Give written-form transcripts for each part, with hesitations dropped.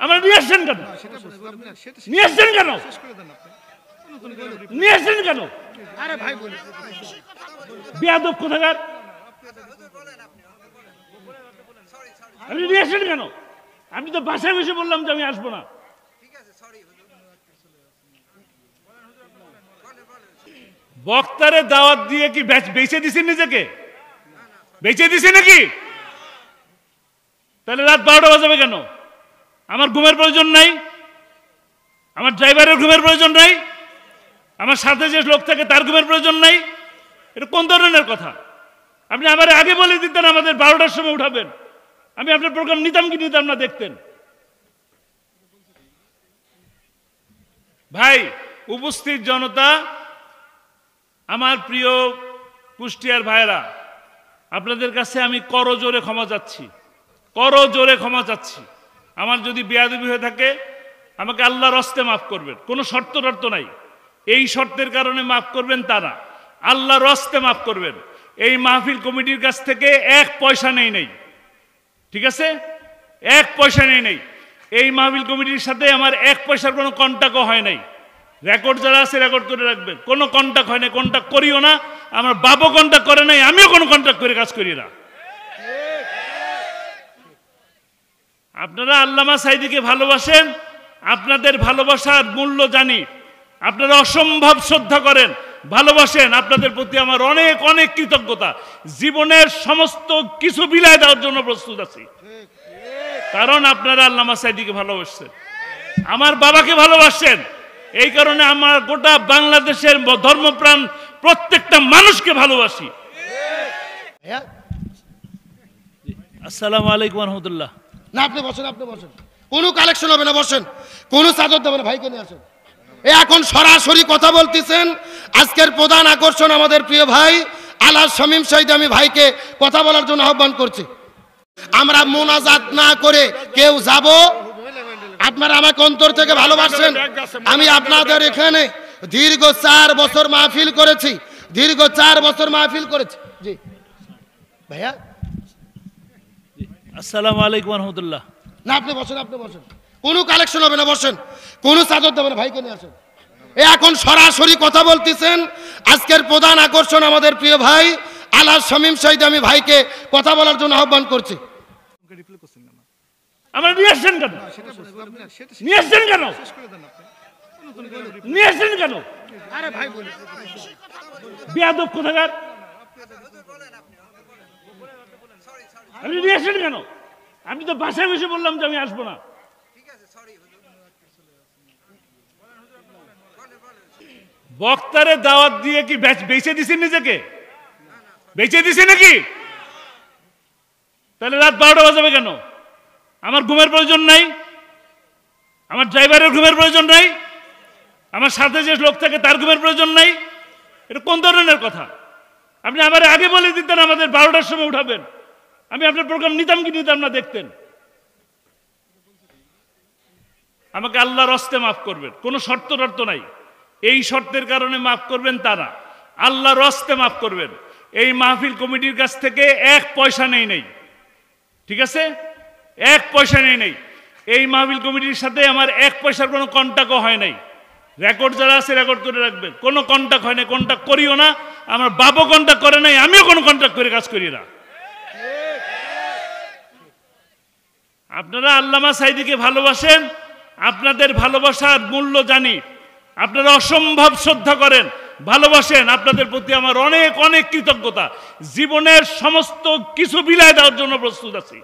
আমরা নিয়ে আসছেন কেন? নিয়ে আসছেন কেন? নিয়ে আসছেন কেন? আরে ভাই বলি বেয়াদব কোথাকার! আপনি নিয়ে আসছেন কেন? আমি তো বাসায় বসে বললাম যে আমি আসবো না। বক্তারে দাওয়াত দিয়ে কি বেঁচে দিছেন নিজেকে? বেঁচে দিছে নাকি? তাহলে রাত 12টা বাজাবে কেন? আমার ঘুমের প্রয়োজন নাই, আমার ড্রাইভারের ঘুমের প্রয়োজন নাই, আমার সাথে যে লোক থাকে তার ঘুমের প্রয়োজন নাই। এটা কোন ধরনের কথা? আপনি আমার আগে বলে দিতেন আমাদের 12টার সময় উঠাবেন, আমি আপনার প্রোগ্রাম নিতাম কি নিতাম না দেখতেন। ভাই, উপস্থিত জনতা, আমার প্রিয় কুষ্টিয়ার ভাইরা, আপনাদের কাছে আমি করজোরে ক্ষমা চাচ্ছি, করজোরে ক্ষমা চাচ্ছি। আমার যদি বেয়াদবি হয়ে থাকে আমাকে আল্লাহর হস্তে মাফ করবেন, কোনো শর্ত টর্ত নাই। এই শর্তের কারণে মাফ করবেন তা না, আল্লাহর হস্তে মাফ করবেন। এই মাহফিল কমিটির কাছ থেকে 1 পয়সা নেই, ঠিক আছে? 1 পয়সা নেই। এই মাহফিল কমিটির সাথে আমার 1 পয়সার কোনো কন্ট্যাক্টও হয় নাই। রেকর্ড যারা আছে রেকর্ড করে রাখবেন, কোনো কন্ট্যাক্ট হয় না, কন্ট্যাক্ট করিও না। আমার বাবু কন্ট্যাক্ট করে নাই, আমিও কোনো কন্ট্যাক্ট করে কাজ করি না। আপনারা আল্লামা সাঈদীকে ভালোবাসেন, আপনাদের ভালোবাসার মূল্য জানি। আপনারা অসম্ভব শ্রদ্ধা করেন, ভালোবাসেন, আপনাদের প্রতি আমার অনেক অনেক কৃতজ্ঞতা। জীবনের সমস্ত কিছু বিলায় দেওয়ার জন্য প্রস্তুত আছি, কারণ আপনারা আল্লামা সাঈদীকে ভালোবাসছেন, আমার বাবাকে ভালোবাসছেন। এই কারণে আমার গোটা বাংলাদেশের ধর্মপ্রাণ প্রত্যেকটা মানুষকে ভালোবাসি। আসসালামু আলাইকুম রহমতুল্লাহ। না, আপনি বসেন, আপনি বসেন। কোনো কালেকশন হবে না, বসেন। কোনো চাদর দেবেন, ভাইকে নিয়ে আসেন। এখন সরাসরি কথা বলতেছেন। আজকের প্রধান আকর্ষণ আমাদের প্রিয় ভাই আলহাজ শামীম সাঈদী। আমি ভাইকে কথা বলার জন্য আহ্বান করছি। আমরা মোনাজাত না করে কেউ যাব? আপনারা আমাকে অন্তর থেকে ভালোবাসেন। আমি আপনাদের এখানে দীর্ঘ 4 বছর মাহফিল করেছি, দীর্ঘ 4 বছর মাহফিল করেছি। জি ভাইয়া। আসসালামু আলাইকুম রহমতুল্লাহ। না, আপনি বসেন, আপনি বসেন। কোনো কালেকশন হবে না, বসেন। কোনো চাদর দেবেন, ভাইকে নিয়ে আসেন। এখন সরাসরি কথা বলতেছেন। আজকের প্রধান আকর্ষণ আমাদের প্রিয় ভাই আলহাজ শামীম সাঈদী। আমি ভাইকে কথা বলার জন্য আহ্বান করছি। আমরা নিয়ে আসছেন কেন? নিয়ে আসছেন কেন? নিয়ে আসছেন কেন? আরে ভাই বলি বেয়াদব কোথাকার! আপনি নিয়ে আসছেন কেন? আমি তো বাসায় বসে বললাম যে আমি আসবো না। বক্তারে দাওয়াত দিয়ে কি বেঁচে দিছেন নিজেকে? বেঁচে দিছে নাকি? তাহলে রাত 12টা বাজাবে কেন? আমার ঘুমের প্রয়োজন নাই, আমার ড্রাইভারের ঘুমের প্রয়োজন নাই, আমার সাথে যে লোক থাকে তার ঘুমের প্রয়োজন নাই। এটা কোন ধরনের কথা? আপনি আমার আগে বলে দিতেন আমাদের 12টার সময় উঠাবেন, আমি আপনার প্রোগ্রাম নিতাম কি নিতাম না দেখতেন। আমাকে আল্লাহর হস্তে মাফ করবেন, কোনো শর্ত টর্ত নাই। এই শর্তের কারণে মাফ করবেন তা না, আল্লাহর হস্তে মাফ করবেন। এই মাহফিল কমিটির কাছ থেকে 1 পয়সা নেই, ঠিক আছে? 1 পয়সা নেই। এই মাহফিল কমিটির সাথে আমার 1 পয়সার কোনো কন্ট্যাক্টও হয় নাই। রেকর্ড যারা আছে রেকর্ড করে রাখবেন, কোনো কন্ট্যাক্ট হয় না, কন্ট্যাক্ট করিও না। আমার বাবু কন্ট্যাক্ট করে নাই, আমিও কোনো কন্ট্যাক্ট করে কাজ করি না। আপনারা আল্লামা সাঈদীকে ভালোবাসেন, আপনাদের ভালোবাসার মূল্য জানি। আপনারা অসম্ভব শ্রদ্ধা করেন, ভালোবাসেন, আপনাদের প্রতি আমার অনেক অনেক কৃতজ্ঞতা। জীবনের সমস্ত কিছু বিলায় দেওয়ার জন্য প্রস্তুত আছি,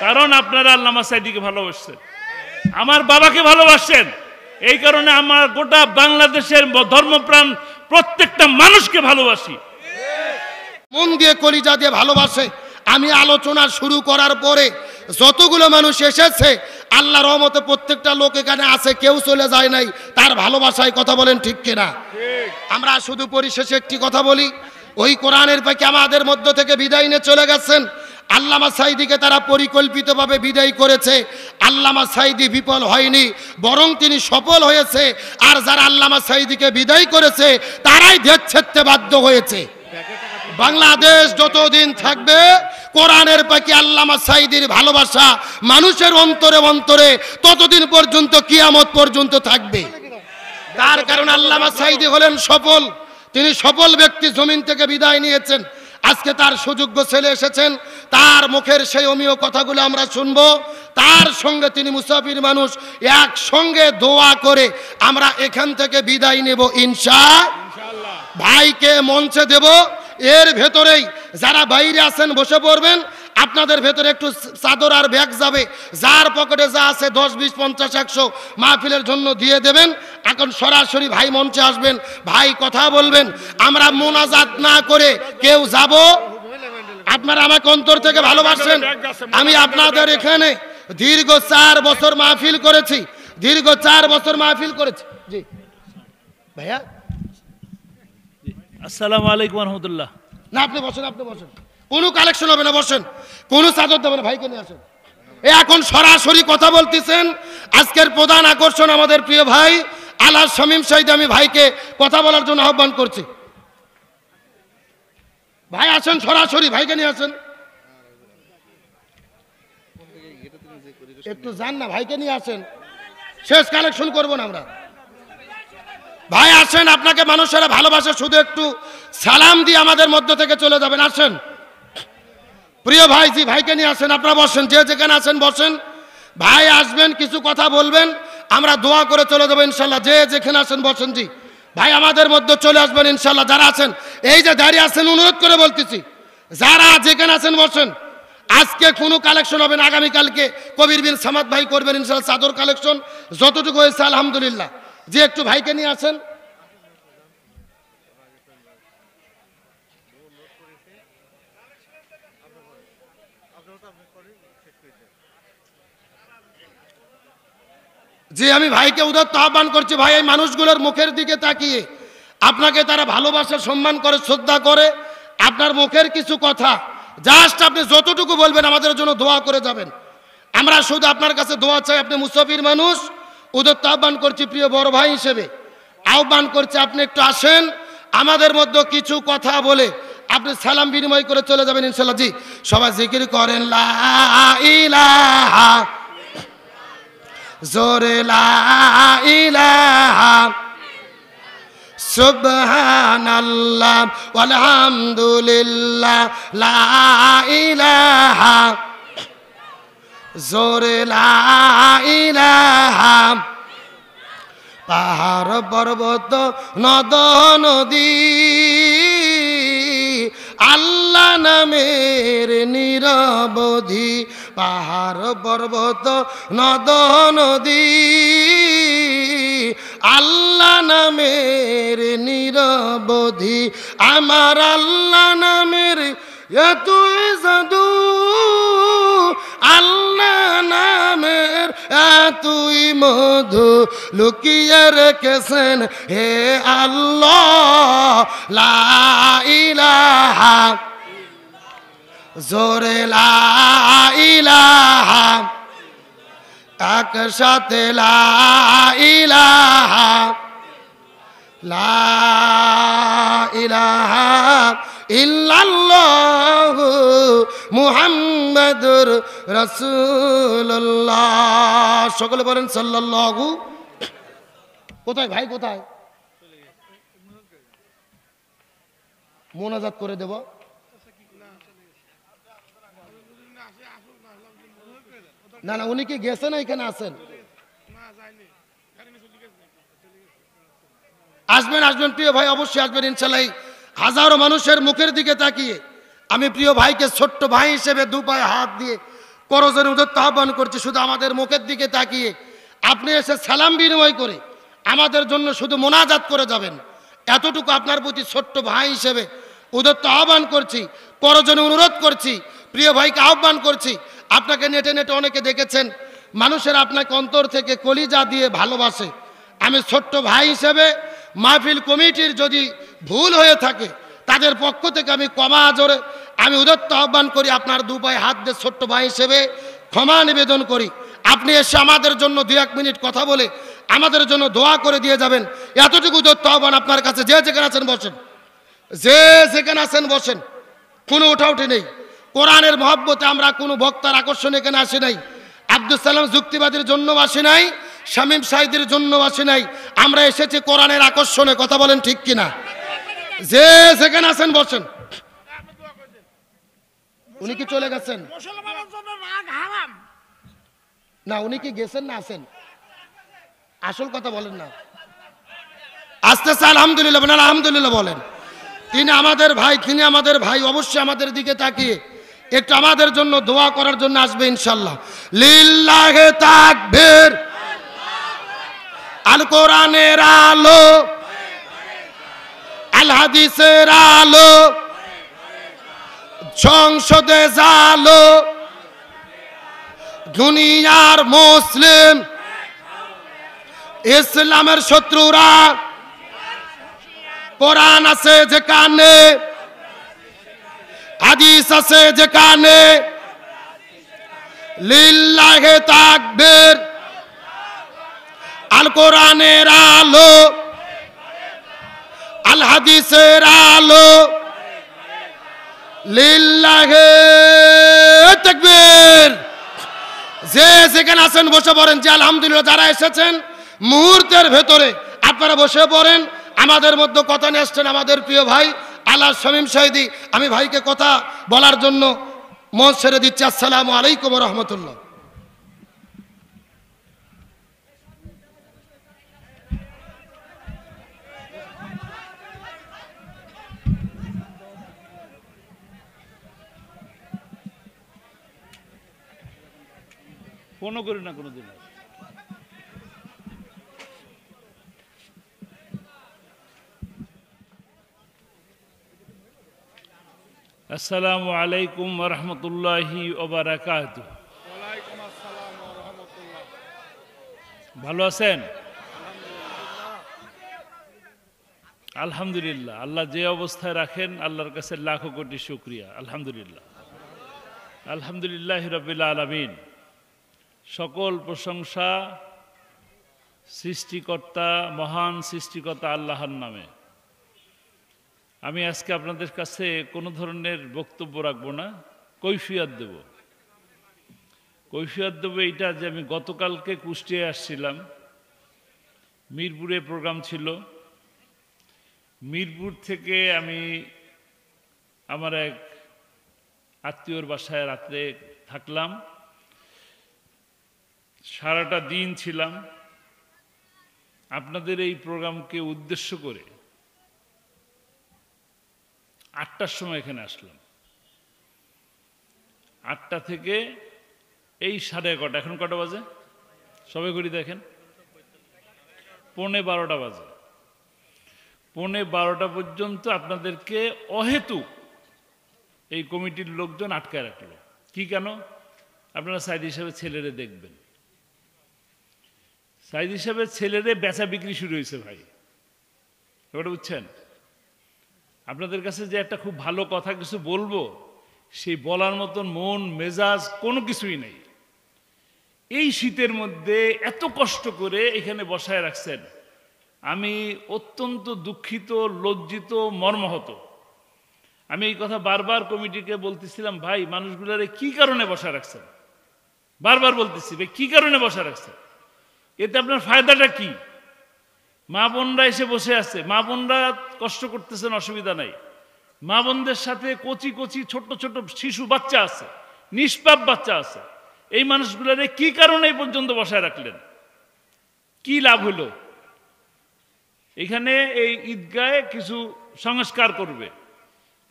কারণ আপনারা আল্লামা সাঈদীকে ভালোবাসছেন, আমার বাবাকে ভালোবাসছেন। এই কারণে আমার গোটা বাংলাদেশের ধর্মপ্রাণ প্রত্যেকটা মানুষকে ভালোবাসি। মন দিয়ে কলিজা দিয়ে ভালোবাসে। আমি আলোচনা শুরু করার পরে যতগুলো মানুষ এসেছে, আল্লাহর রহমতে প্রত্যেকটা লোক এখানে আছে, কেউ চলে যায় নাই। তার ভালোবাসায় কথা বলেন, ঠিক কিনা? আমরা শুধু পরিশেষে একটি কথা বলি, ওই কোরআনের পাখি আমাদের মধ্য থেকে বিদায় নিয়ে চলে গেছেন। আল্লামা সাঈদীকে তারা পরিকল্পিতভাবে বিদায় করেছে। আল্লামা সাঈদী বিফল হয়নি, বরং তিনি সফল হয়েছে। আর যারা আল্লামা সাঈদীকে বিদায় করেছে তারাই দেশ ছাড়তে বাধ্য হয়েছে। বাংলাদেশ যতদিন থাকবে কোরআনের পাখি আল্লামা সাঈদীর ভালোবাসা মানুষের অন্তরে অন্তরে ততদিন পর্যন্ত কিয়ামত পর্যন্ত থাকবে। তার কারণ আল্লামা সাঈদী হলেন সফল, তিনি সফল ব্যক্তি, জমিন থেকে বিদায় নিয়েছেন। আজকে তার সুযোগ্য ছেলে এসেছেন, তার মুখের সেই অমীয় কথাগুলো আমরা শুনবো। তার সঙ্গে তিনি মুসাফির মানুষ, একসঙ্গে দোয়া করে আমরা এখান থেকে বিদায় নেব ইনশাআল্লাহ। ভাইকে মঞ্চে দেব, এর ভেতরেই যারা বাইরে আছেন বসে পড়বেন। আপনাদের ভেতরে একটু চাদর আর ব্যাগ যাবে, যার পকেটে যা আছে 10, 20, 50, 100 মাহফিলের জন্য দিয়ে দেবেন। এখন সরাসরি ভাই মঞ্চে আসবেন, ভাই কথা বলবেন। আমরা মোনাজাত না করে কেউ যাব? আপনারা আমাকে অন্তর থেকে ভালোবাসেন। আমি আপনাদের এখানে দীর্ঘ 4 বছর মাহফিল করেছি, দীর্ঘ 4 বছর মাহফিল করেছি। জি ভাইয়া, আসসালামু আলাইকুম রহমতুল্লাহ। না আপনি বসেন, আপনি বসেন, কোনো কালেকশন হবে না, বসেন, কোনো চাদর দেবেন, ভাইকে নিয়ে আসেন। এখন সরাসরি কথা বলতেছেন আজকের প্রধান আকর্ষণ আমাদের প্রিয় ভাই আলহাজ শামীম সাঈদী। আমি ভাইকে কথা বলার জন্য আহ্বান করছি। ভাই আসেন, সরাসরি ভাইকে নিয়ে আসেন। একটু যান না, ভাইকে নিয়ে আসেন, শেষ কালেকশন করবো না আমরা। ভাই আসেন, আপনাকে মানুষেরা ভালোবাসে, শুধু একটু সালাম দিয়ে আমাদের মধ্য থেকে চলে যাবেন। আসেন প্রিয় ভাই, জি ভাইকে নিয়ে আসেন। আপনারা বসেন, যে যেখানে আছেন বসেন। ভাই আসবেন, কিছু কথা বলবেন, আমরা দোয়া করে চলে যাবো ইনশাল্লাহ। যে যেখানে আছেন বসেন। জি ভাই আমাদের মধ্যে চলে আসবেন ইনশাল্লাহ। যারা আছেন, এই যে দাঁড়িয়ে আছেন, অনুরোধ করে বলতেছি, যারা যেখানে আছেন বসেন। আজকে কোনো কালেকশন হবে না, আগামীকালকে কবির বিন সামাদ ভাই করবেন ইনশাল্লাহ চাদর কালেকশন, যতটুকু হয়েছে আলহামদুলিল্লাহ। যে একটু ভাইকে নিয়ে আসেন। জি আমি ভাইকে উদাত্ত আহ্বান করছি, ভাই এই মানুষগুলোর মুখের দিকে তাকিয়ে আপনাকে তারা ভালোবাসা, সম্মান করে, শ্রদ্ধা করে। আপনার মুখের কিছু কথা জাস্ট আপনি যতটুকু বলবেন আমাদের জন্য দোয়া করে যাবেন। আমরা শুধু আপনার কাছে দোয়া চাই। আপনি মুসাফির মানুষ, উদাত্ত আহ্বান করছি প্রিয় বড় ভাই হিসেবে আহ্বান করছি, আপনি একটু আসেন, আমাদের মধ্যে কিছু কথা বলে আপনি সালাম বিনিময় করে চলে যাবেন ইনশাআল্লাহ। জি সবাই জিকির করেন লা ইলাহা, জোরে লা ইলাহা, সুবহানাল্লাহ ওয়ালহামদুলিল্লাহ, লা ইলাহা, জোরে লা ইলাহা। পাহাড় পর্বত নদ নদী আল্লাহ নামের নিরবধি, পাহাড় পর্বত নদ নদী আল্লাহ নামের নিরবধি। আমার আল্লাহ নামের এতই জাদু, আল্লাহ নামের এতই মধু, লুকিয়ে রেখেছেন হে আল্লাহ লা ইলাহা, জোরে লা ইলাহা, একসাথে লা ইলাহা, লা ইলাহা ইল্লাল্লাহু মুহাম্মাদুর রাসূলুল্লাহ। সকলে বলেন সাল্লাল্লাহু। কোথায় ভাই, কোথায়? মোনাজাত করে দেব। না না, উনি কি গেছেন, এখানে আছেন? আসবেন আসবেন প্রিয় ভাই, অবশ্যই আসবেন ইনশাআল্লাহ। হাজারো মানুষের মুখের দিকে তাকিয়ে আমি প্রিয় ভাইকে ছোট্ট ভাই হিসেবে দু পায়ে হাত দিয়ে করজোরে উদাত্ত আহ্বান করছি, শুধু আমাদের মুখের দিকে তাকিয়ে আপনি এসে সালাম বিনিময় করে আমাদের জন্য শুধু মোনাজাত করে যাবেন, এতটুকু আপনার প্রতি ছোট্ট ভাই হিসেবে উদাত্ত আহ্বান করছি, করজোরে অনুরোধ করছি, প্রিয় ভাইকে আহ্বান করছি। আপনাকে নেটে নেটে অনেকে দেখেছেন, মানুষের আপনাকে অন্তর থেকে কলিজা দিয়ে ভালোবাসে। আমি ছোট্ট ভাই হিসেবে মাহফিল কমিটির যদি ভুল হয়ে থাকে তাদের পক্ষ থেকে আমি ক্ষমা জোরে আমি উদাত্ত আহ্বান করি, আপনার দু পায়ে হাত দিয়ে ছোট্ট ভাই হিসেবে ক্ষমা নিবেদন করি। আপনি এসে আমাদের জন্য 2-1 মিনিট কথা বলে আমাদের জন্য দোয়া করে দিয়ে যাবেন, এতটুকু উদাত্ত আহ্বান আপনার কাছে। যে যেখানে আছেন বসেন, যে যেখানে আছেন বসেন, কোনো উঠাউঠি নেই। কোরআনের মহব্বতে আমরা কোনো বক্তার আকর্ষণ এখানে আসি নাই। আব্দুল সালাম যুক্তিবাদীর জন্য আসি নাই, শামীম সাইদের জন্য আসি নাই। আমরা এসেছি কোরআনের আকর্ষণে। কথা বলেন ঠিক কিনা? যে যেখানে আছেন বসেন। উনি কি চলে গেছেন? না, উনি কি গেছেন না আছেন? আসল কথা বলেন না। আস্তে আস্তে আলহামদুলিল্লাহ বলেন, আলহামদুলিল্লাহ বলেন। তিনি আমাদের ভাই, তিনি আমাদের ভাই। অবশ্যই আমাদের দিকে তাকিয়ে একটু আমাদের জন্য দোয়া করার জন্য আসবে ইনশাআল্লাহ। লিল্লাহে তাকবীর। আল কোরআনের আলো, আল হাদিসের আলো, সংসদে জালো, দুনিয়ার মুসলিম ইসলামের শত্রুরা। কোরআন আছে যেখানে, হাদিস আছে যেখানে, লিল্লাহে তাকবীর। আল কোরআনের আলো, আল হাদিসের আলো, লিল্লাহে তাকবীর। যে যেখানে আছেন বসে পড়েন। যে আলহামদুলিল্লাহ যারা এসেছেন মুহূর্তের ভেতরে আপনারা বসে পড়েন। আমাদের মধ্যে কথা নিয়ে আসছেন আমাদের প্রিয় ভাই আল্লাহ শামীম সাইদি। আমি ভাইকে কথা বলার জন্য মঞ্চ ছেড়ে দিচ্ছি। আসসালামু আলাইকুম ওয়া রাহমাতুল্লাহ। ফোনও করি না কোনোদিন। আসসালামু আলাইকুম ওয়া রাহমাতুল্লাহি ওয়া বারাকাতুহু। ভালো আছেন? আলহামদুলিল্লাহ। আল্লাহ যে অবস্থায় রাখেন আল্লাহর কাছে লাখো কোটি শুকরিয়া। আলহামদুলিল্লাহ, আলহামদুলিল্লাহি রাব্বিল আলামিন। সকল প্রশংসা সৃষ্টিকর্তা, মহান সৃষ্টিকর্তা আল্লাহর নামে। আমি আজকে আপনাদের কাছে কোনো ধরনের বক্তব্য রাখবো না, কৈফিয়ত দেব। কৈফিয়ত দেব এইটা যে আমি গতকালকে কুষ্টিয়ায় আসছিলাম, মিরপুরে প্রোগ্রাম ছিল। মিরপুর থেকে আমি আমার এক আত্মীয়র বাসায় রাত্রে থাকলাম, সারাটা দিন ছিলাম। আপনাদের এই প্রোগ্রামকে উদ্দেশ্য করে 8টার সময় এখানে আসলাম। 8টা থেকে এই 11:30, এখন কটা বাজে সবাই ঘড়ি দেখেন, 11:45 বাজে। 11:45 পর্যন্ত আপনাদেরকে অহেতুক এই কমিটির লোকজন আটকায় রাখলো। কি কেন? আপনারা সাইদ হিসাবে ছেলেরে দেখবেন। সাইদ হিসাবে ছেলেরে বেচা বিক্রি শুরু হয়েছে ভাই, ওটা বুঝছেন? আপনাদের কাছে যে একটা খুব ভালো কথা কিছু বলবো, সেই বলার মতন মন মেজাজ কোনো কিছুই নেই। এই শীতের মধ্যে এত কষ্ট করে এখানে বসায় রাখছেন, আমি অত্যন্ত দুঃখিত, লজ্জিত, মর্মাহত। আমি এই কথা বারবার কমিটিকে বলতেছিলাম, ভাই মানুষগুলারে কি কারণে বসায় রাখছেন? বারবার বলতেছি, ভাই কি কারণে বসায় রাখছেন? এতে আপনার ফায়দাটা কি? মা বোনরা এসে বসে আছে, মা বোনরা কষ্ট করতেছেন, অসুবিধা নাই। মা বোনদের সাথে কচি কচি ছোট্ট ছোট্ট শিশু বাচ্চা আছে, নিষ্পাপ বাচ্চা আছে। এই মানুষগুলারে কি কারণে এই পর্যন্ত বসায় রাখলেন? কি লাভ হলো? এখানে এই ঈদগাহে কিছু সংস্কার করবে,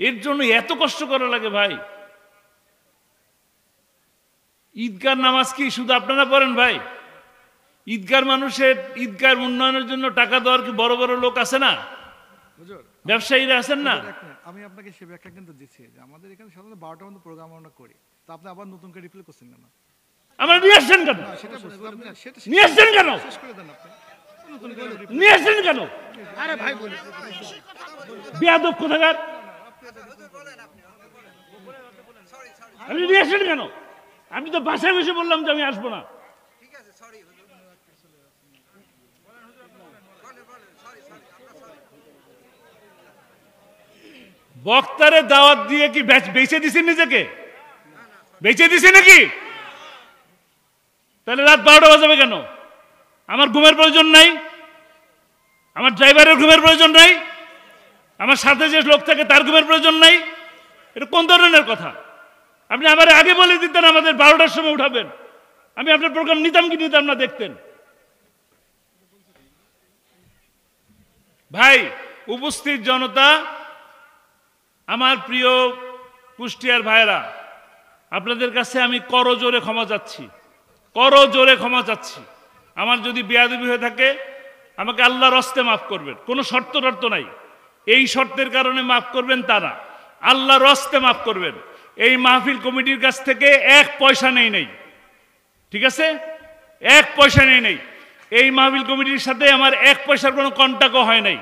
এর জন্য এত কষ্ট করা লাগে ভাই? ঈদগার নামাজ কি শুধু আপনারা পড়েন ভাই? ঈদগার মানুষের ঈদগার উন্নয়নের জন্য টাকা দেওয়ার কি বড় বড় লোক আছে না? ব্যবসায়ীরা আছেন না? আমি আপনাকে সে ব্যাখ্যা কিন্তু দিচ্ছি যে আমাদের এখানে সাধারণত 12টার মধ্যে প্রোগ্রাম আমরা করি, তো আপনি আবার নতুন করে রিপ্লাই করছেন কেন? আমরা নিয়ে আসছেন কেন? নিয়ে আসছেন কেন? শেষ করে দেন আপনি, নতুন করে নিয়ে আসছেন কেন? আরে ভাই বলি, বেয়াদব কোথাকার! আপনি নিয়ে আসছেন কেন? আমি তো বাসায় বসে বললাম যে আমি আসবো না। বক্তারে দাওয়াত দিয়ে কি বেঁচে দিছেন নিজেকে? বেঁচে দিছে নাকি? তাহলে রাত 12টা বাজাবে কেন? আমার ঘুমের প্রয়োজন নাই, আমার ড্রাইভারের ঘুমের প্রয়োজন নাই, আমার সাথে যে লোক থাকে তার ঘুমের প্রয়োজন নাই। এটা কোন ধরনের কথা? আপনি আমার আগে বলে দিতেন আমাদের 12টার সময় উঠাবেন, আমি আপনার প্রোগ্রাম নিতাম কি নিতাম না দেখতেন। ভাই, উপস্থিত জনতা, আমার প্রিয় কুষ্টিয়ার ভাইরা, আপনাদের কাছে আমি করজোরে ক্ষমা চাচ্ছি, করজোরে ক্ষমা চাচ্ছি। আমার যদি বেয়াদবি হয়ে থাকে আমাকে আল্লাহর হস্তে মাফ করবেন, কোনো শর্ত টর্ত নাই। এই শর্তের কারণে মাফ করবেন তা না, আল্লাহর হস্তে মাফ করবেন। এই মাহফিল কমিটির কাছ থেকে 1 পয়সা নেই, ঠিক আছে? 1 পয়সা নেই। এই মাহফিল কমিটির সাথে আমার 1 পয়সার কোনো কন্ট্যাক্টও হয় নাই।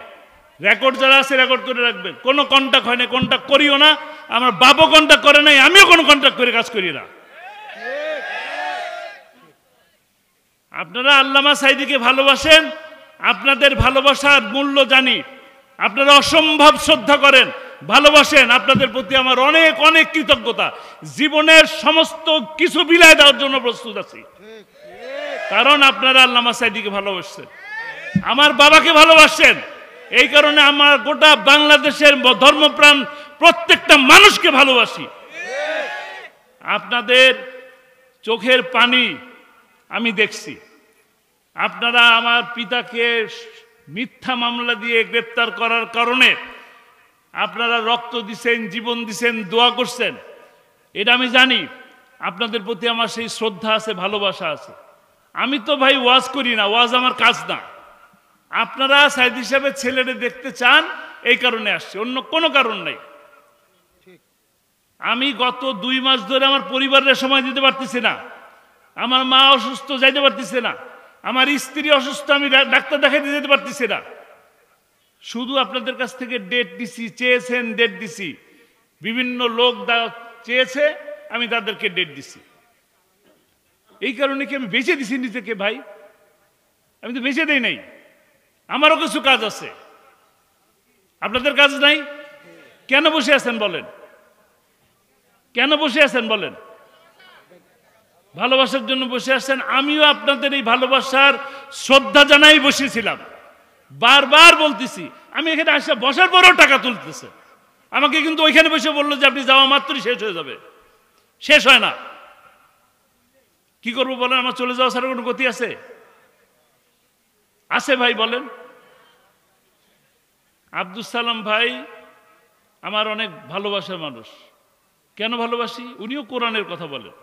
রেকর্ড যারা আছে রেকর্ড করে রাখবেন, কোনো কন্ট্যাক্ট হয় না, কন্ট্যাক্ট করিও না। আমার বাবও কন্ট্যাক্ট করে নাই, আমিও কোনো কন্ট্যাক্ট করে কাজ করি না। আপনারা আল্লামা সাঈদীকে ভালোবাসেন, আপনাদের ভালোবাসার মূল্য জানি। আপনারা অসম্ভব শ্রদ্ধা করেন, ভালোবাসেন। আপনাদের প্রতি আমার অনেক অনেক কৃতজ্ঞতা। জীবনের সমস্ত কিছু বিলায় দেওয়ার জন্য প্রস্তুত আছি, কারণ আপনারা আল্লামা সাঈদীকে ভালোবাসছেন, আমার বাবাকে ভালোবাসছেন। এই কারণে আমার গোটা বাংলাদেশের ধর্মপ্রাণ প্রত্যেকটা মানুষকে ভালোবাসি। আপনাদের চোখের পানি আমি দেখছি। আপনারা আমার পিতাকে মিথ্যা মামলা দিয়ে গ্রেপ্তার করার কারণে আপনারা রক্ত দিছেন, জীবন দিছেন, দোয়া করছেন, এটা আমি জানি। আপনাদের প্রতি আমার সেই শ্রদ্ধা আছে, ভালোবাসা আছে। আমি তো ভাই ওয়াজ করি না, ওয়াজ আমার কাজ না। আপনারা সাঈদী সাহেবের ছেলেরে দেখতে চান, এই কারণে আসছে, অন্য কোনো কারণ নাই। আমি গত 2 মাস ধরে আমার পরিবারের সময় দিতে পারতেছি না, আমার মা অসুস্থ, যাইতে পারতেছে না, আমার স্ত্রী অসুস্থ, আমি ডাক্তার দেখাইতে যেতে পারতেছি না। শুধু আপনাদের কাছ থেকে ডেট দিছি, চেয়েছেন ডেট দিছি, বিভিন্ন লোক চেয়েছে, আমি তাদেরকে ডেট দিছি। এই কারণে কি আমি বেঁচে দিছি নিজেকে? ভাই, আমি তো বেঁচে দেই নাই, আমারও কিছু কাজ আছে, আপনাদের কাজ নাই। কেন বসে আছেন বলেন? কেন বসে আছেন বলেন? ভালোবাসার জন্য বসে আসছেন। আমিও আপনাদের এই ভালোবাসার শ্রদ্ধা জানাই বসেছিলাম। বারবার বলতেছি, আমি এখানে আসে বসার পরেও টাকা তুলতেছে। আমাকে কিন্তু ওইখানে বসে বললো যে আপনি যাওয়া মাত্রই শেষ হয়ে যাবে। শেষ হয় না, কি করবো বলেন? আমার চলে যাওয়া ছাড়া কোনো গতি আছে? আছে ভাই, বলেন। আব্দুল সালাম ভাই আমার অনেক ভালোবাসার মানুষ। কেন ভালোবাসি? উনিও কোরআনের কথা বলেন।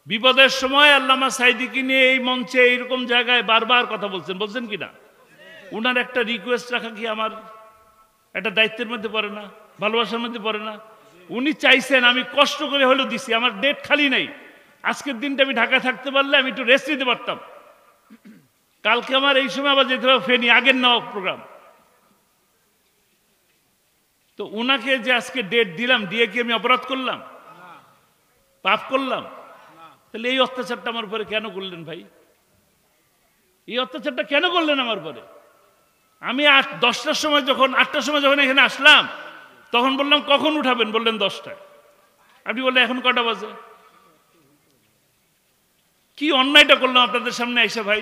বিপদের সময় আল্লামা সাঈদীকে নিয়ে এই মঞ্চে এইরকম জায়গায় বারবার কথা বলছেন কিনা? উনার একটা রিকোয়েস্ট রাখা কি আমার একটা দায়িত্বের মধ্যে পড়ে না? ভালোবাসার মধ্যে পড়ে না? উনি চাইছেন, আমি কষ্ট করে হলেও দিছি। আমার ডেট খালি নেই। আজকের দিনটা আমি ঢাকা থাকতে পারলে আমি একটু রেস্ট নিতে পারতাম। কালকে আমার এই সময় আবার যেতে হবে ফেনী, আগের নেওয়া প্রোগ্রাম। তো উনাকে যে আজকে ডেট দিলাম, দিয়ে কি আমি অপরাধ করলাম? পাপ করলাম? তাহলে এই অত্যাচারটা আমার উপরে কেন করলেন ভাই? এই অত্যাচারটা কেন করলেন আমার উপরে? আমি 10টার সময় যখন 8টার সময় যখন এখানে আসলাম, তখন বললাম কখন উঠাবেন? বললেন 10টায়। আপনি বললেন এখন কটা বাজে? কি অন্যায়টা করলাম আপনাদের সামনে এসে ভাই?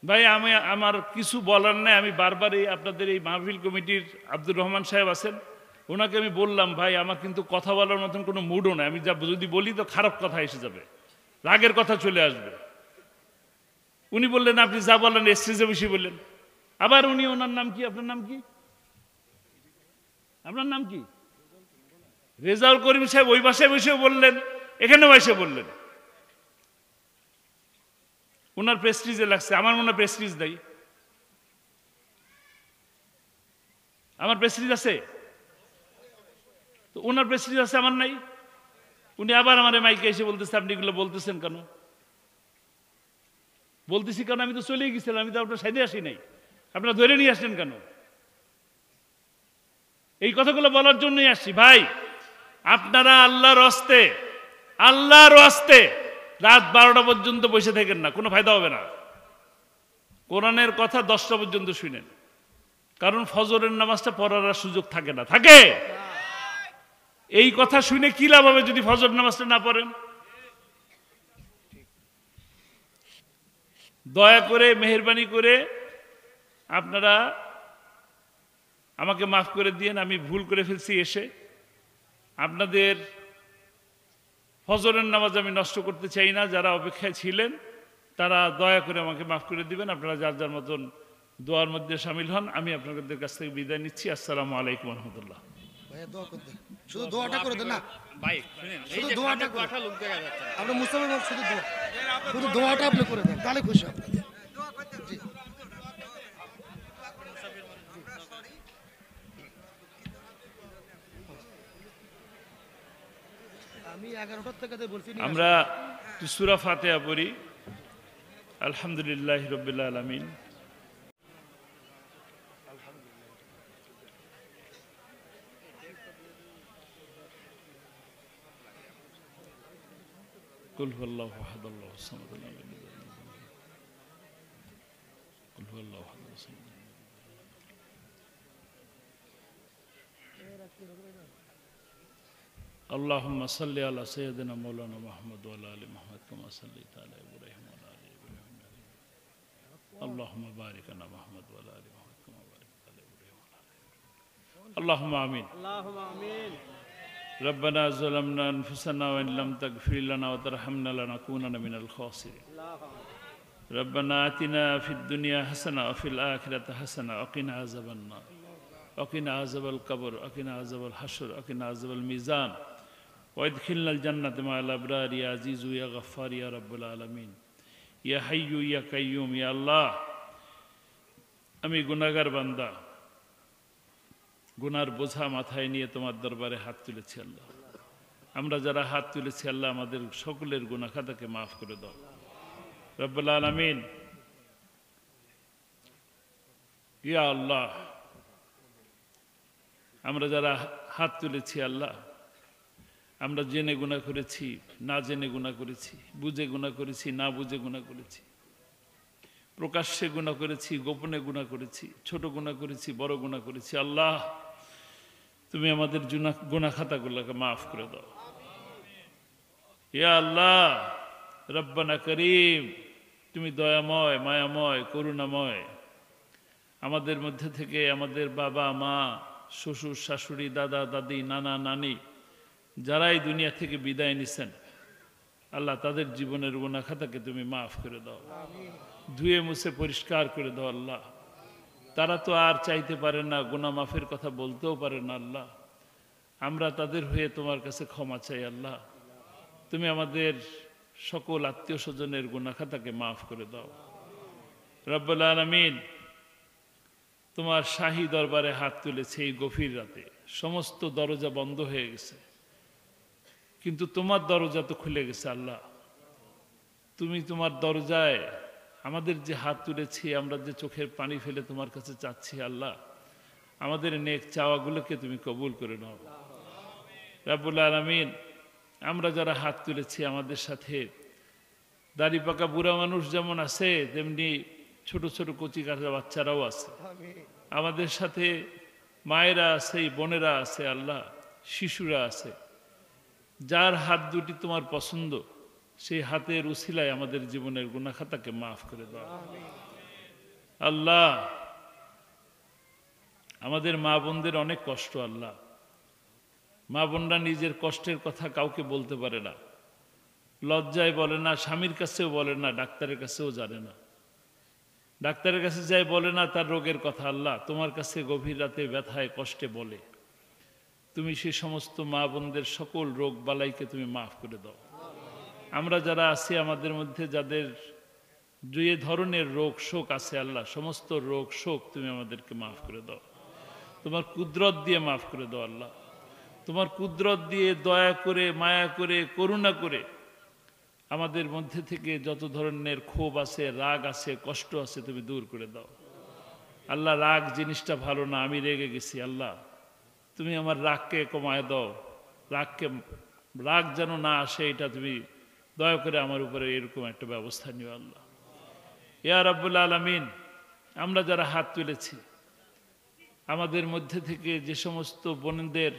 ভাই, আমি আমার কিছু বলার নাই। আমি বারবারই আপনাদের এই মাহফিল কমিটির আব্দুর রহমান সাহেব আছেন, ওনাকে আমি বললাম, ভাই আমার কিন্তু কথা বলার মতন কোনো মুডও নাই। আমি যা যদি বলি তো খারাপ কথা এসে যাবে, রাগের কথা চলে আসবে। উনি বললেন আপনি যা বলেন স্টেজে বসে বললেন। আবার উনি, ওনার নাম কি? আপনার নাম কি? আপনার নাম কি? রেজাউল করিম সাহেব ওই বাসায় বসেও বললেন, এখানেও এসে বললেন। ওনার প্রেস্টিজে লাগছে, আমার মনে হয় প্রেস্টিজ নাই। আমার প্রেস্টিজ আছে তো ওনার প্রেস্টিজ আছে, আমার নাই। উনি আবার আমার মাইকে এসে বলতেছে আপনি এগুলো বলতেছেন কেন? বলতেছি কারণ আমি তো চলেই গেছিলাম, আমি তো আপনার সাইডে আসি নাই, আপনারা ধরে নিয়ে আসলেন কেন? এই কথাগুলো বলার জন্যই আসছি। ভাই, আপনারা আল্লাহর হস্তে রাত 12টা পর্যন্ত বসে থাকেন না, কোনো ফায়দা হবে না। কোরআনের কথা 10টা পর্যন্ত শুনেন। কারণ ফজরের নামাজটা পড়ার আর সুযোগ থাকে না, থাকে? এই কথা শুনে কি লাভ হবে যদি ফজর নামাজটা না পড়েন? দয়া করে মেহেরবানি করে আপনারা আমাকে মাফ করে দিয়েন, আমি ভুল করে ফেলছি এসে। আপনাদের ফজরের নামাজ আমি নষ্ট করতে চাই না। যারা অপেক্ষায় ছিলেন তারা দয়া করে আমাকে মাফ করে দিবেন। আপনারা যার যার মতন দোয়ার মধ্যে শামিল হন। আমি আপনাদের কাছ থেকে বিদায় নিচ্ছি। আসসালামু আলাইকুম রহমতুল্লাহ। শুধু দোয়াটা করে দেন না ভাই শুনেন, এই শুধু যে দোয়াটা কানে করে। কথা লোক দেখা যাচ্ছে না। আপনি মুস্তাফা ভাই শুধু দোয়াটা আপনি করে দেন, তাহলে খুশি হব। জি। আমি 11টার থেকে বলছি আমরা সূরা ফাতিহা পড়ি। আলহামদুলিল্লাহি রাব্বিল আলামিন। কুল হুয়াল্লাহু আহাদ আল্লাহুস সামাদ লাম ইয়ালিদ ওয়া লাম ইউলাদ। কুল হুয়াল্লাহু আহাদ আল্লাহুস সামাদ। اللهم صل على سيدنا مولانا محمد وعلى ال محمد كما صليت على ابراهيم وعلى ال ابراهيم اللهم بارك على محمد وعلى ال محمد كما باركت على ابراهيم وعلى ال ابراهيم اللهم امين. اللهم آمين. ربنا ظلمنا انفسنا وان لم تغفر لنا وترحمنا لنكونن من الخاسرين. ربنا آتنا في الدنيا حسنة وفي الآخرة حسنة وقنا عذاب النار وقنا عذاب القبر وقنا عذاب الحشر وقنا عذاب الميزان وادخلنا الجنة مع الأبرار يا عزيز يا غفار يا رب العالمين يا حي يا قيوم يا الله. আমি গুনাহগার বান্দা, গুনার বোঝা মাথায় নিয়ে তোমার দরবারে হাত তুলেছি আল্লাহ। আমরা যারা হাত তুলেছি আল্লাহ আমাদের সকলের গুনাহ খাতাকে মাফ করে দাও রব্বুল আলামিন। ইয়া আল্লাহ, আমরা যারা হাত তুলেছি আল্লাহ, আমরা জেনে গুনাহ করেছি, না জেনে গুনাহ করেছি, বুঝে গুনাহ করেছি, না বুঝে গুনাহ করেছি, প্রকাশ্যে গুনাহ করেছি, গোপনে গুনাহ করেছি, ছোট গুনাহ করেছি, বড় গুনাহ করেছি। আল্লাহ তুমি আমাদের গুনাহ খাতাগুলোকে মাফ করে দাও। ইয়া আল্লাহ রব্বানা করিম, তুমি দয়াময়, মায়াময়, করুণাময়। আমাদের মধ্যে থেকে আমাদের বাবা মা, শ্বশুর শাশুড়ি, দাদা দাদি, নানা নানি যারাই দুনিয়া থেকে বিদায় নিছেন আল্লাহ তাদের জীবনের গুনাহ খাতাকে তুমি মাফ করে দাও, ধুয়ে মুছে পরিষ্কার করে দাও আল্লাহ। তারা তো আর চাইতে পারে না, গুনাহ মাফের কথা বলতেও পারে না আল্লাহ। আমরা তাদের হয়ে তোমার কাছে ক্ষমা চাই আল্লাহ। তুমি আমাদের সকল আত্মীয় স্বজনের গুনাহ খাতাকে মাফ করে দাও রব্বুল আলামিন। তোমার শাহী দরবারে হাত তুলেছে এই গভীর রাতে, সমস্ত দরজা বন্ধ হয়ে গেছে, কিন্তু তোমার দরজা তো খুলে গেছে আল্লাহ। তুমি তোমার দরজায় আমাদের যে হাত তুলেছি, আমরা যে চোখের পানি ফেলে তোমার কাছে চাচ্ছি আল্লাহ, আমাদের নেক চাওয়াগুলোকে তুমি কবুল করে নাও রব্বুল আলামিন। আমরা যারা হাত তুলেছি আমাদের সাথে দাড়ি পাকা বুড়া মানুষ যেমন আছে, তেমনি ছোট ছোট কচি কাঁচা বাচ্চারাও আছে। আমাদের সাথে মায়েরা আছে, বোনেরা আছে আল্লাহ, শিশুরা আছে। যার হাত দুটি তোমার পছন্দ সেই হাতের উসিলায় আমাদের জীবনের গুনাহ খাতাকে মাফ করে দাও আল্লাহ। আমাদের মা বোনদের অনেক কষ্ট আল্লাহ। মা বোনরা নিজের কষ্টের কথা কাউকে বলতে পারে না, লজ্জায় বলে না, স্বামীর কাছেও বলে না, ডাক্তারের কাছেও জানে না। ডাক্তারের কাছে যাই বলে না তার রোগের কথা আল্লাহ, তোমার কাছে গভীর রাতে ব্যথায় কষ্টে বলে। তুমি সেই সমস্ত মা বোনদের সকল রোগ বালাইকে তুমি মাফ করে দাও। আমরা যারা আছি আমাদের মধ্যে যাদের যে ধরনের রোগ শোক আছে আল্লাহ, সমস্ত রোগ শোক তুমি আমাদেরকে মাফ করে দাও। তোমার কুদরত দিয়ে মাফ করে দাও আল্লাহ। তোমার কুদরত দিয়ে দয়া করে, মায়া করে, করুণা করে আমাদের মধ্যে থেকে যত ধরনের ক্ষোভ আছে, রাগ আছে, কষ্ট আছে তুমি দূর করে দাও আল্লাহ। রাগ জিনিসটা ভালো না, আমি রেগে গেছি আল্লাহ, তুমি আমার রাগকে কমায় দাও। রাগ যেন না আসে, এটা তুমি দয়া করে আমার উপরে এরকম একটা ব্যবস্থা নিও আল্লাহ। ইয়া রাব্বুল আলামিন, আমরা যারা হাত তুলেছি আমাদের মধ্যে থেকে যে সমস্ত বোনদের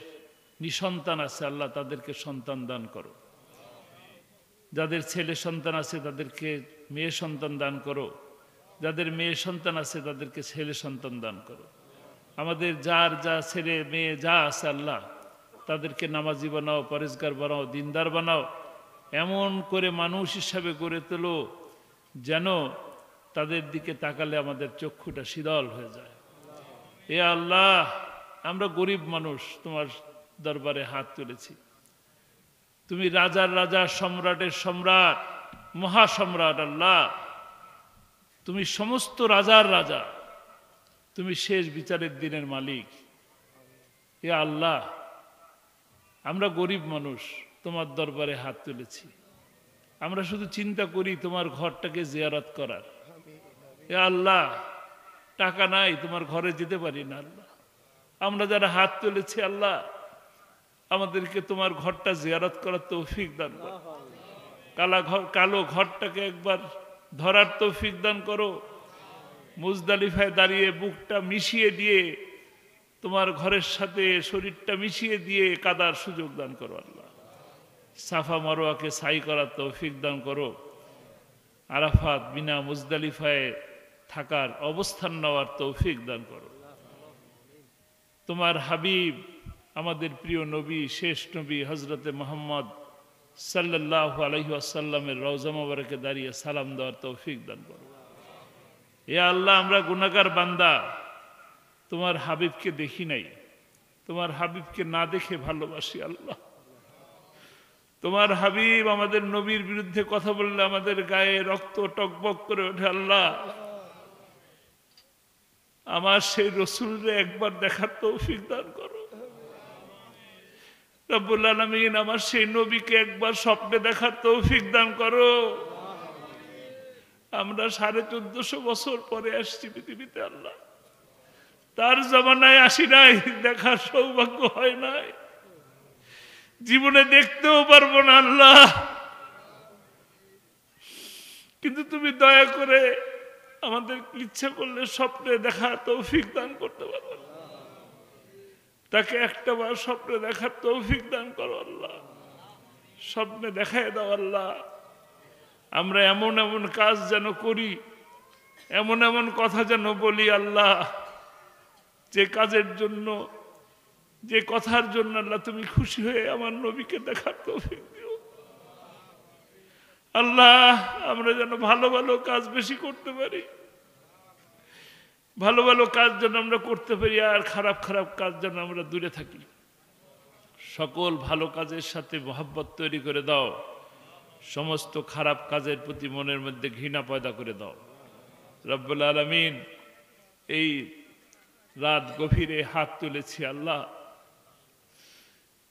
নিঃসন্তান আছে আল্লাহ তাদেরকে সন্তান দান করো, যাদের ছেলে সন্তান আছে তাদেরকে মেয়ে সন্তান দান করো, যাদের মেয়ে সন্তান আছে তাদেরকে ছেলে সন্তান দান করো। আমাদের যার যা ছেলে মেয়ে যা আছে আল্লাহ তাদেরকে নামাজি বানাও, পরেজগার বানাও, দিনদার বানাও, এমন করে মানুষ হিসাবে গড়ে তোলো যেন তাদের দিকে তাকালে আমাদের চক্ষুটা শীতল হয়ে যায়। এ আল্লাহ, আমরা গরিব মানুষ তোমার দরবারে হাত তুলেছি। তুমি রাজার রাজা, সম্রাটের সম্রাট, মহাসম্রাট আল্লাহ, তুমি সমস্ত রাজার রাজা, তুমি শেষ বিচারের দিনের মালিক। এ আল্লাহ, আমরা গরিব মানুষ তোমার দরবারে হাত তুলেছি। আমরা শুধু চিন্তা করি তোমার ঘরটাকে জিয়ারত করার। এ আল্লাহ, টাকা নাই, তোমার ঘরে যেতে পারি না আল্লাহ। আমরা যারা হাত তুলেছি আল্লাহ, আমাদেরকে তোমার ঘরটা জিয়ারত করার তৌফিক দান করো। কালো ঘরটাকে একবার ধরার তৌফিক দান করো। মুজদালিফায় দাঁড়িয়ে বুকটা মিশিয়ে দিয়ে তোমার ঘরের সাথে শরীরটা মিশিয়ে দিয়ে কাদার সুযোগ দান করো আল্লাহ। সাফা মারোয়াকে সাই করার তৌফিক দান করো। আরাফাত, মিনা, মুজদালিফায় থাকার, অবস্থান নেওয়ার তৌফিক দান করো। তোমার হাবিব, আমাদের প্রিয় নবী, শেষ নবী হজরতে মোহাম্মদ সাল্লাল্লাহু আলাইহি ওয়াসাল্লামের রওজা মোবারকে দাঁড়িয়ে সালাম দেওয়ার তৌফিক দান করো। এ আল্লাহ, আমরা গুনাহগার বান্দা, তোমার হাবিবকে দেখি নাই, তোমার হাবিবকে না দেখে ভালোবাসি আল্লাহ। তোমার হাবিব আমাদের নবীর বিরুদ্ধে কথা বললে আমাদের গায়ে রক্ত টকবক করে ওঠে আল্লাহ। আমার সেই রসুলরে একবার দেখার তৌফিক দান করো রব্বুল আলামিন। আমার সেই নবীকে একবার স্বপ্নে দেখার তৌফিক দান করো। আমরা 1450 বছর পরে আসছি পৃথিবীতে আল্লাহ, তার জামানায় আসি নাই, দেখার সৌভাগ্য হয় নাই, জীবনে দেখতেও পারবো না আল্লাহ। কিন্তু তুমি দয়া করে আমাদের ইচ্ছা করলে স্বপ্নে দেখা তৌফিক দান করতে পারো। তাকে একটা বার স্বপ্নে দেখার তৌফিক দান করো আল্লাহ। স্বপ্নে দেখায় দাও আল্লাহ। আমরা এমন এমন কাজ যেন করি, এমন এমন কথা যেন বলি আল্লাহ, যে কাজের জন্য, যে কথার জন্য আল্লাহ তুমি খুশি হয়ে আমার নবীকে দেখার তৌফিক দিও আল্লাহ। আমরা যেন ভালো ভালো কাজ বেশি করতে পারি, ভালো ভালো কাজ যেন আমরা করতে পারি, আর খারাপ খারাপ কাজ যেন আমরা দূরে থাকি। সকল ভালো কাজের সাথে মহব্বত তৈরি করে দাও, সমস্ত খারাপ কাজের প্রতি মনের মধ্যে ঘৃণা পয়দা করে দাও রব্বুল আলামিন। এই রাত গভীরে হাত তুলেছি আল্লাহ,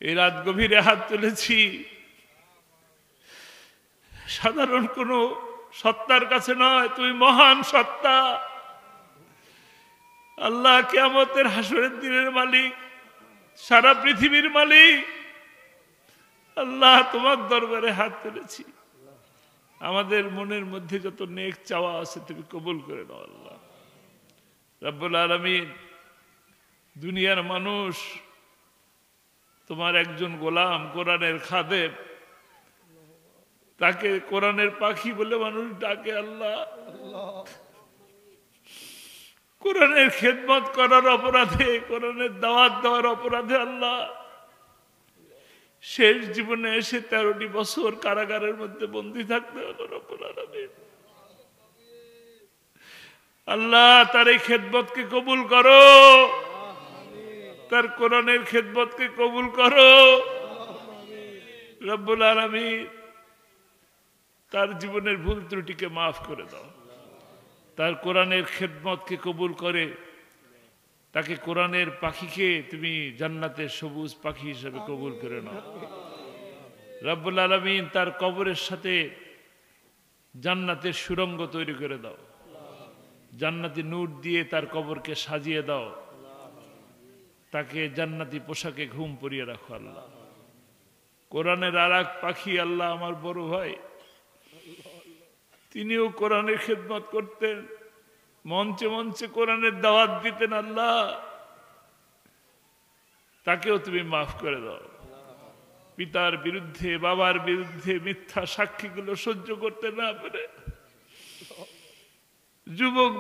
এই রাত গভীরে হাত তুলেছি সাধারণ কোন সত্তার কাছে নয়, তুমি মহান সত্তা আল্লাহ, কিয়ামতের হাসরের দিনের মালিক, সারা পৃথিবীর মালিক আল্লাহ। তোমার দরবারে হাত তুলেছি, আমাদের মনের মধ্যে যত নেক চাওয়া আছে তুমি কবুল করে নাও আল্লাহ রব্বুল আলামিন। দুনিয়ার মানুষ তোমার একজন গোলাম, কোরআনের খাদেম, তাকে কোরআনের পাখি বলে মানুষ ডাকে আল্লাহ। কোরআনের খেদমত করার অপরাধে, কোরআনের দাওয়াত দেওয়ার অপরাধে আল্লাহ শেষ জীবনে এসে 13টি বছর কারাগারের মধ্যে বন্দী থাকতে হলো রব্বুল আলামিন। আল্লাহ, তার এই খেদমতকে কবুল করো, তার কোরআনের খেদমতকে কবুল করো রব্বুল আলামিন। তার জীবনের ভুল ত্রুটিকে মাফ করে দাও, তার কোরআনের খেদমতকে কবুল করে তাকে কোরআনের পাখিকে তুমি জান্নাতের সবুজ পাখি হিসেবে কবুল করে নাও রব্বুল আলামিন। তার কবরের সাথে জান্নাতের সুড়ঙ্গ তৈরি করে দাও, জান্নাতি নূর দিয়ে তার কবরকে সাজিয়ে দাও, তাকে জান্নাতি পোশাকে ঘুম পরিয়ে রাখো আল্লাহ। কোরআনের আর এক পাখি আল্লাহ, আমার বড় ভাই, তিনিও কোরআনের খেদমত করতেন, মঞ্চে মঞ্চে কোরআনের দাওয়াত দিতেন আল্লাহ। তাকেও তুমি মাফ করে দাও। পিতার বিরুদ্ধে বাবার বিরুদ্ধে মিথ্যা সাক্ষীগুলো সহ্য করতে না পারে যুবক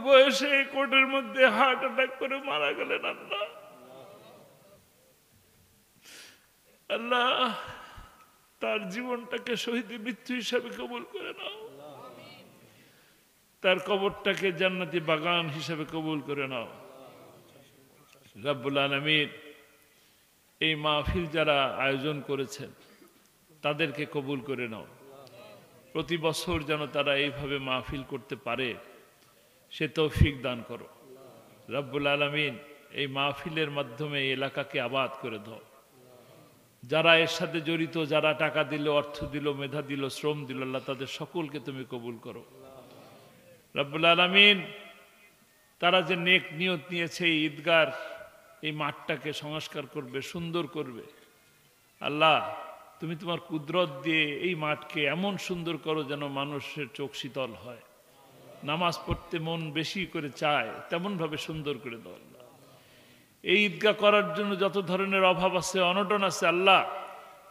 বয়সে কোর্টের মধ্যে হার্ট অ্যাটাক করে মারা গেলেন। আল্লাহ আল্লাহ তার জীবনটাকে শহীদ মৃত্যু হিসাবে কবুল করে নাও, তার কবরটাকে জান্নাতি বাগান হিসাবে কবুল করে নাও। রব্বুল আলামিন এই মাহফিল যারা আয়োজন করেছেন তাদেরকে কবুল করে নাও। প্রতি বছর যেন তারা এইভাবে মাহফিল করতে পারে সে তৌফিক দান করো। রব্বুল আলামিন এই মাহফিলের মাধ্যমে এই এলাকাকে আবাদ করে দাও। যারা এর সাথে জড়িত, যারা টাকা দিল, অর্থ দিল, মেধা দিল, শ্রম দিল, আল্লাহ তাদের সকলকে তুমি কবুল করো। রব্বুল আলামিন তারা যে নেক নিয়ত নিয়েছে এই ঈদগার এই মাঠটাকে সংস্কার করবে, সুন্দর করবে, আল্লাহ তুমি তোমার কুদরত দিয়ে এই মাঠকে এমন সুন্দর করো যেন মানুষের চোখ শীতল হয়, নামাজ পড়তে মন বেশি করে চায়, তেমনভাবে সুন্দর করে দাও। আল্লাহ এই ঈদগাহ করার জন্য যত ধরনের অভাব আছে, অনটন আছে, আল্লাহ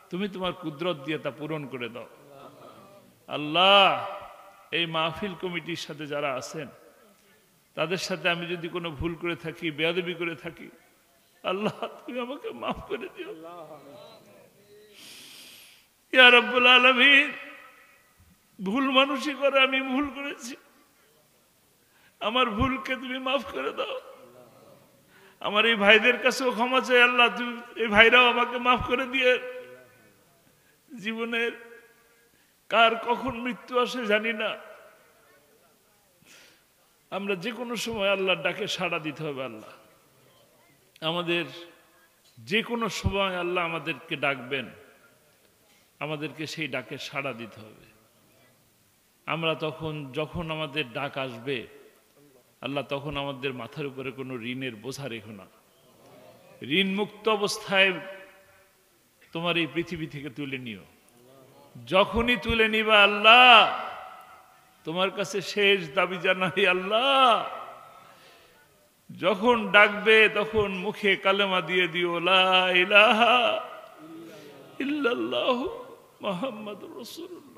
তুমি তোমার কুদরত দিয়ে তা পূরণ করে দাও। আল্লাহ এই মাহফিল কমিটির সাথে যারা আছেন তাদের সাথে আমি যদি কোনো ভুল করে থাকি, বেয়াদবি করে থাকি, আল্লাহ তুমি আমাকে মাফ করে দিও। ইয়া রাব্বুল আলামিন ভুল মানুষই করে, আমি ভুল করেছি, আমার ভুলকে তুমি মাফ করে দাও। আমার এই ভাইদের কাছেও ক্ষমা চাই, আল্লাহ তুমি এই ভাইরাও আমাকে মাফ করে দিয়ে। জীবনের কার কখন মৃত্যু আসে জানি না, আমরা যে কোনো সময় আল্লাহর ডাকে সাড়া দিতে হবে। আল্লাহ আমাদের যে কোনো সময় আল্লাহ আমাদেরকে ডাকবেন, আমাদেরকে সেই ডাকে সাড়া দিতে হবে। আমরা যখন আমাদের ডাক আসবে আল্লাহ তখন আমাদের মাথার উপরে কোনো ঋণের বোঝা রেখো না। ঋণ মুক্ত অবস্থায় তোমার এই পৃথিবী থেকে তুলে নিও। যখনই তুলে নিবা আল্লাহ তোমার কাছে শেষ দাবি জানাই, আল্লাহ যখন ডাকবে তখন মুখে কালেমা দিয়ে দিও, লা ইলাহা ইল্লাল্লাহু মুহাম্মাদুর রাসূলুল্লাহ।